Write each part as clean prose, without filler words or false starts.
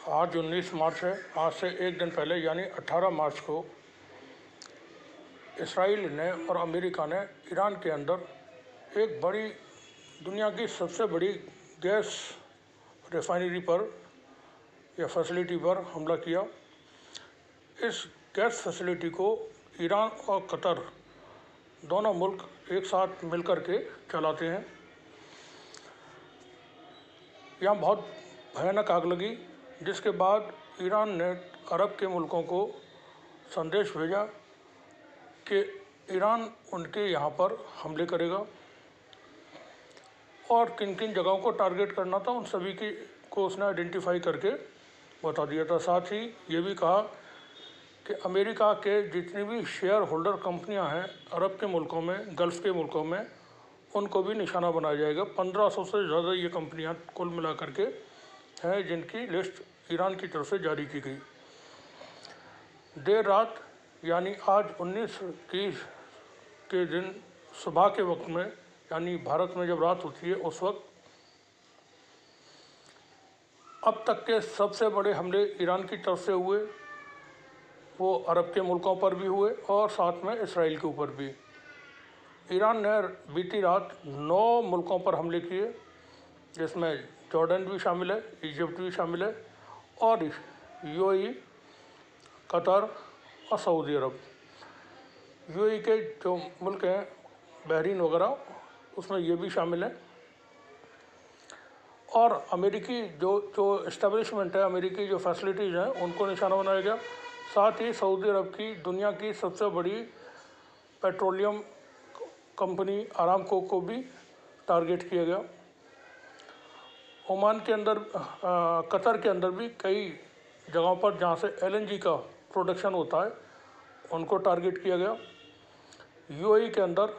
आज 19 मार्च है। आज से एक दिन पहले यानी 18 मार्च को इसराइल ने और अमेरिका ने ईरान के अंदर एक बड़ी दुनिया की सबसे बड़ी गैस रिफाइनरी पर या फैसिलिटी पर हमला किया। इस गैस फैसिलिटी को ईरान और कतर दोनों मुल्क एक साथ मिलकर के चलाते हैं। यहाँ बहुत भयानक आग लगी, जिसके बाद ईरान ने अरब के मुल्कों को संदेश भेजा कि ईरान उनके यहाँ पर हमले करेगा और किन किन जगहों को टारगेट करना था उन सभी की को उसने आइडेंटिफाई करके बता दिया था। साथ ही ये भी कहा कि अमेरिका के जितनी भी शेयर होल्डर कंपनियां हैं अरब के मुल्कों में, गल्फ़ के मुल्कों में, उनको भी निशाना बनाया जाएगा। 1500 से ज़्यादा ये कंपनियां कुल मिला करके हैं जिनकी लिस्ट ईरान की तरफ से जारी की गई। देर रात यानी आज 19 के दिन सुबह के वक्त में, यानी भारत में जब रात होती है उस वक्त, अब तक के सबसे बड़े हमले ईरान की तरफ से हुए। वो अरब के मुल्कों पर भी हुए और साथ में इसराइल के ऊपर भी। ईरान ने बीती रात 9 मुल्कों पर हमले किए, जिसमें जॉर्डन भी शामिल है, इजिप्ट भी शामिल है और यूएई, कतर और सऊदी अरब। यूएई के जो मुल्क हैं बहरीन वगैरह, उसमें ये भी शामिल है। और अमेरिकी जो इस्टेब्लिशमेंट है, अमेरिकी जो फैसिलिटीज़ हैं, उनको निशाना बनाया गया। साथ ही सऊदी अरब की दुनिया की सबसे बड़ी पेट्रोलियम कंपनी आरामको को भी टारगेट किया गया। ओमान के अंदर, कतर के अंदर भी कई जगहों पर जहाँ से एलएनजी का प्रोडक्शन होता है उनको टारगेट किया गया। यूएई के अंदर,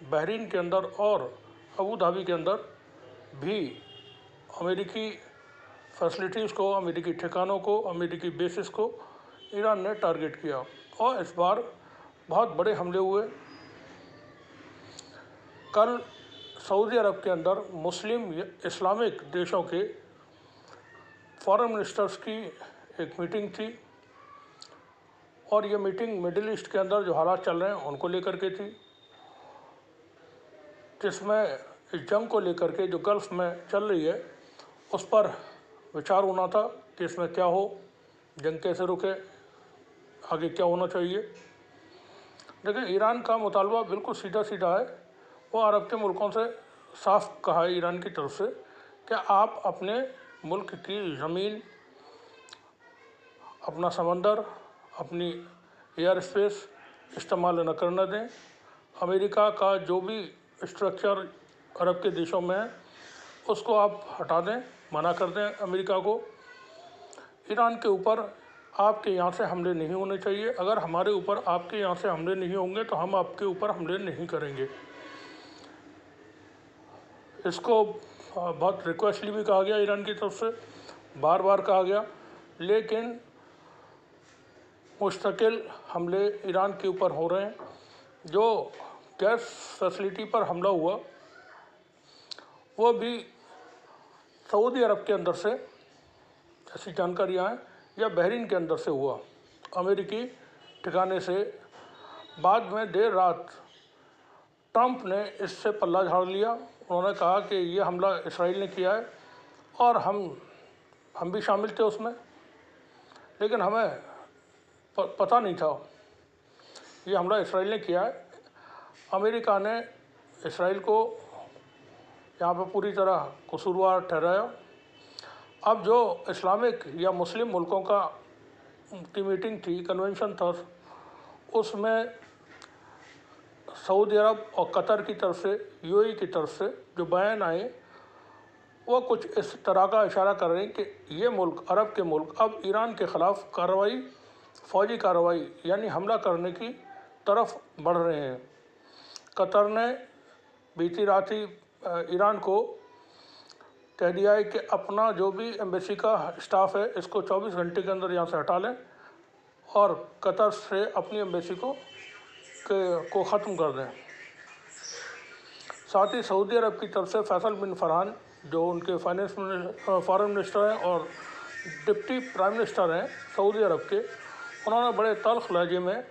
बहरीन के अंदर और अबू धाबी के अंदर भी अमेरिकी फैसिलिटीज़ को, अमेरिकी ठिकानों को, अमेरिकी बेसिस को ईरान ने टारगेट किया और इस बार बहुत बड़े हमले हुए। कल सऊदी अरब के अंदर मुस्लिम इस्लामिक देशों के फॉरेन मिनिस्टर्स की एक मीटिंग थी और ये मीटिंग मिडिल ईस्ट के अंदर जो हालात चल रहे हैं उनको लेकर के थी, जिसमें इस जंग को लेकर के जो गल्फ़ में चल रही है उस पर विचार होना था कि इसमें क्या हो, जंग कैसे रुके, आगे क्या होना चाहिए। लेकिन ईरान का मुतालबा बिल्कुल सीधा सीधा है। वो अरब के मुल्कों से साफ कहा है ईरान की तरफ से कि आप अपने मुल्क की ज़मीन, अपना समंदर, अपनी एयर स्पेस इस्तेमाल न करने दें। अमेरिका का जो भी स्ट्रक्चर अरब के देशों में है उसको आप हटा दें, मना कर दें अमेरिका को। ईरान के ऊपर आपके यहाँ से हमले नहीं होने चाहिए। अगर हमारे ऊपर आपके यहाँ से हमले नहीं होंगे तो हम आपके ऊपर हमले नहीं करेंगे। इसको बहुत रिक्वेस्टली भी कहा गया ईरान की तरफ से, बार बार कहा गया, लेकिन मुस्तकिल हमले ईरान के ऊपर हो रहे हैं। जो गैस फैसिलिटी पर हमला हुआ वो भी सऊदी अरब के अंदर से, ऐसी जानकारियाँ हैं, या बहरीन के अंदर से हुआ, अमेरिकी ठिकाने से। बाद में देर रात ट्रंप ने इससे पल्ला झाड़ लिया। उन्होंने कहा कि ये हमला इसराइल ने किया है और हम भी शामिल थे उसमें, लेकिन हमें पता नहीं था ये हमला इसराइल ने किया है। अमेरिका ने इसराइल को यहाँ पर पूरी तरह कसूरवार ठहराया। अब जो इस्लामिक या मुस्लिम मुल्कों की मीटिंग थी, कन्वेंशन था, उसमें सऊदी अरब और कतर की तरफ से, यूएई की तरफ से जो बयान आए वो कुछ इस तरह का इशारा कर रहे हैं कि ये मुल्क, अरब के मुल्क, अब ईरान के ख़िलाफ़ कार्रवाई, फ़ौजी कार्रवाई यानी हमला करने की तरफ बढ़ रहे हैं। कतर ने बीती रात ही ईरान को कह दिया है कि अपना जो भी एम्बेसी का स्टाफ है इसको 24 घंटे के अंदर यहाँ से हटा लें और कतर से अपनी एम्बेसी को ख़त्म कर दें। साथ ही सऊदी अरब की तरफ से फैसल बिन फरहान, जो उनके फॉरेन मिनिस्टर हैं और डिप्टी प्राइम मिनिस्टर हैं सऊदी अरब के, उन्होंने बड़े तल्ख लहजे में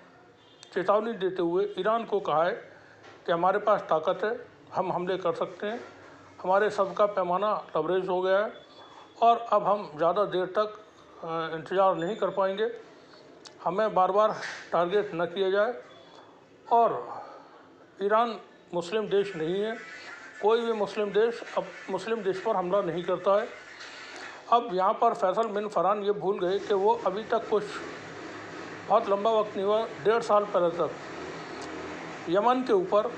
चेतावनी देते हुए ईरान को कहा है कि हमारे पास ताकत है, हम हमले कर सकते हैं, हमारे सबका पैमाना लबरेज हो गया है और अब हम ज़्यादा देर तक इंतज़ार नहीं कर पाएंगे, हमें बार बार टारगेट न किया जाए। और ईरान मुस्लिम देश नहीं है, कोई भी मुस्लिम देश अब मुस्लिम देश पर हमला नहीं करता है। अब यहाँ पर फैसल बिन फरहान ये भूल गए कि वो अभी तक कुछ बहुत लंबा वक्त नहीं हुआ, 1.5 साल पहले तक यमन के ऊपर,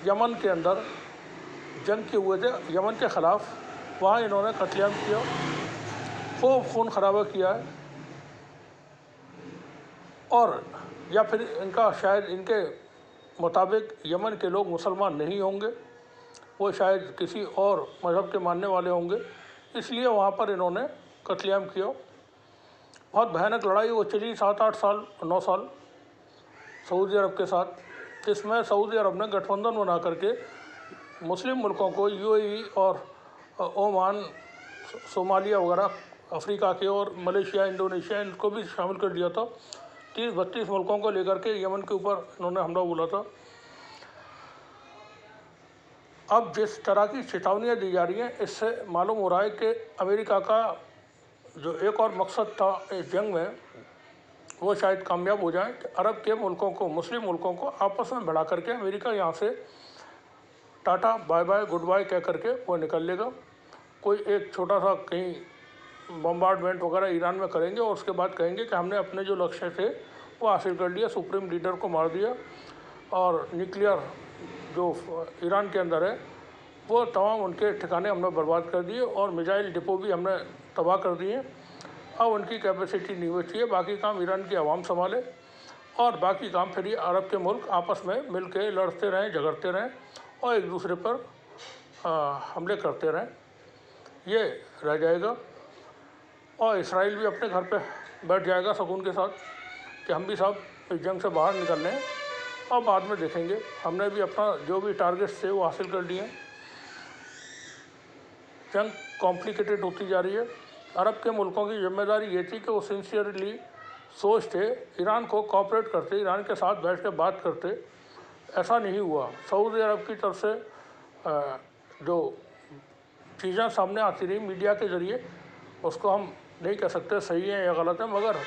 यमन के अंदर जंग किए हुए थे यमन के ख़िलाफ़, वहाँ इन्होंने कत्लेआम किया, खूब खून खराबा किया है। और या फिर इनका शायद इनके मुताबिक यमन के लोग मुसलमान नहीं होंगे, वो शायद किसी और मज़हब के मानने वाले होंगे, इसलिए वहाँ पर इन्होंने कत्लेआम किया। बहुत भयानक लड़ाई वो चली 7-8 साल 9 साल सऊदी अरब के साथ। इसमें सऊदी अरब ने गठबंधन बना करके मुस्लिम मुल्कों को यूएई और ओमान, सोमालिया वगैरह अफ्रीका के और मलेशिया, इंडोनेशिया, इनको भी शामिल कर दिया था। 30-32 मुल्कों को लेकर के यमन के ऊपर इन्होंने हमला बोला था। अब जिस तरह की चेतावनियाँ दी जा रही हैं, इससे मालूम हो रहा है कि अमेरिका का जो एक और मकसद था इस जंग में, वो शायद कामयाब हो जाए कि अरब के मुल्कों को, मुस्लिम मुल्कों को आपस में बढ़ा करके अमेरिका यहाँ से tata bye bye goodbye कह करके वो निकल लेगा। कोई एक छोटा सा कहीं बम्बार्डमेंट वगैरह ईरान में करेंगे और उसके बाद कहेंगे कि हमने अपने जो लक्ष्य थे वो हासिल कर लिया, सुप्रीम लीडर को मार दिया और न्यूक्लियर जो ईरान के अंदर है वो तमाम उनके ठिकाने हमने बर्बाद कर दिए और मिसाइल डिपो भी हमने तबाह कर दिए। अब उनकी कैपेसिटी नहीं बची है, बाकी काम ईरान की आवाम संभाले और बाकी काम फिर ये अरब के मुल्क आपस में मिल के लड़ते रहें, झगड़ते रहें और एक दूसरे पर हमले करते रहें, ये रह जाएगा। और इसराइल भी अपने घर पे बैठ जाएगा सुकून के साथ कि हम भी साहब इस जंग से बाहर निकल रहे हैं और बाद में देखेंगे, हमने भी अपना जो भी टारगेट्स थे वो हासिल कर लिए। जंग कॉम्प्लिकेटेड होती जा रही है। अरब के मुल्कों की जिम्मेदारी ये थी कि वो सिंसियरली सोचते, ईरान को कोऑपरेट करते, ईरान के साथ बैठ के बात करते। ऐसा नहीं हुआ। सऊदी अरब की तरफ से जो चीज़ें सामने आती रही मीडिया के ज़रिए, उसको हम नहीं कह सकते सही है या गलत है, मगर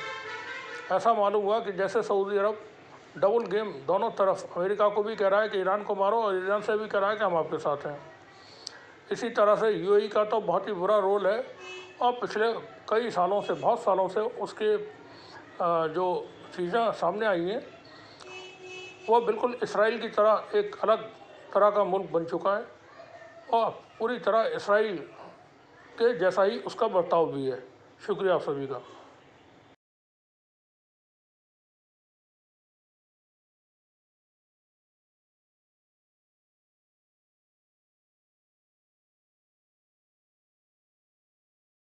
ऐसा मालूम हुआ कि जैसे सऊदी अरब डबल गेम दोनों तरफ, अमेरिका को भी कह रहा है कि ईरान को मारो और ईरान से भी कह रहा है कि हम आपके साथ हैं। इसी तरह से यूएई का तो बहुत ही बुरा रोल है और पिछले कई सालों से, बहुत सालों से उसके जो चीज़ें सामने आई हैं वो बिल्कुल इसराइल की तरह एक अलग तरह का मुल्क बन चुका है और पूरी तरह इसराइल के जैसा ही उसका बर्ताव भी है। शुक्रिया आप सभी का।